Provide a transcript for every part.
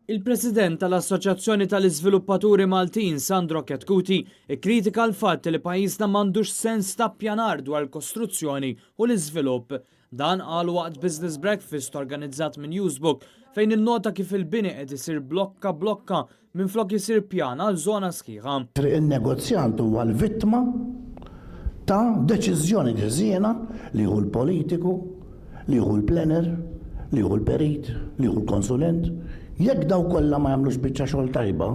Il-President tal-Assoċjazzjoni tal-Iżviluppaturi Maltin Sandro Ketkuti ikkritika l-fatt li pajjiżna m'għandux sens ta' ppjanar dwar il-kostruzzjoni u l-iżvilupp. Dan qal waqt business breakfast organizzat minn Newsbook fejn innota kif il-bini qed isir blokka minflok isir pjan għal żona sħiħa. Il-negozjant huwa l-vittma ta' deċiżjoni ġeżiena li hu l-politiku, li hu l-plener, li hu l-perit, li hu l-konsulent. Jekk daw kollha ma jagħmlux biċċa xogħol tajba,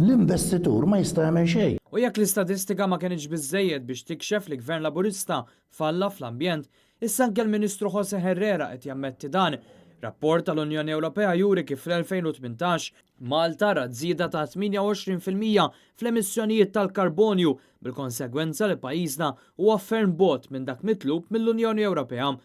l-investitur ma jista' jagħmel xejn. U jekk l-istatistika ma kienx biżżejjed biex tikxef li gvern Laburista falla fl-ambjent, issa anke l-Ministru Jose Herrera qed jammetti dan. Rapport tal-Unjoni Ewropea juri kif fl-2018 Malta ra żieda ta' 28% fl-emissjonijiet tal-karbonju bil-konsegwenza li pajjiżna huwa ferm bot minn dak mitlub mill-Unjoni Ewropea.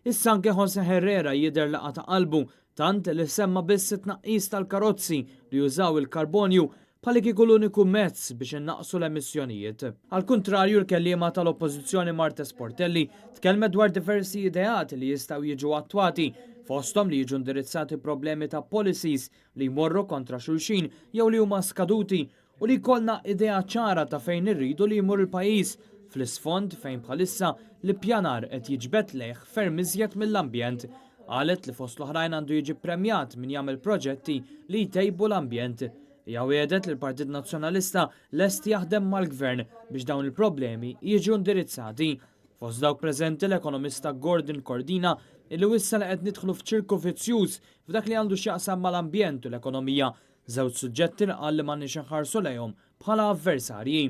Issa anke Jose Herrera jidher laqa ta' qalbu tant li semma biss it-tnaqqis tal-karozzi li jużaw il-karbonju bħalli kieku l-uniku mezz biex innaqsu l-emissjonijiet. Al kontrarju l-kelliema tal-Oppożizzjoni Marta Sportelli tkellmet dwar diversi ideati li jistgħu jiġu attwati fosthom li jiġu indirizzati problemi ta' policies li jmorru kontra xulxin jew li huma skaduti u li jkollna idea ċara ta' fejn irridu li jmur il-pajjiż fl-isfond fejn bħalissa li pjanar qed jiġbed leħ ferm iżjed mill-ambjent. Qalet li fost l-oħrajn għandu jiġi premjat min jagħmel proġetti li jtejbu l-ambjent. Hija wiedet li l-Partit Nazzjonalista lest jaħdem mal-Gvern biex dawn il-problemi jiġu indirizzati. Fost dawk preżenti l-ekonomista Gordon Cordina illi wissa li qed nidħlu f'ċirku vizzjuż f'dak li għandu x'jaqsam mal-ambjent u l-ekonomija, żewġ suġġetti li qal li m'għandniex inħarsu lejhom bħala avversarji.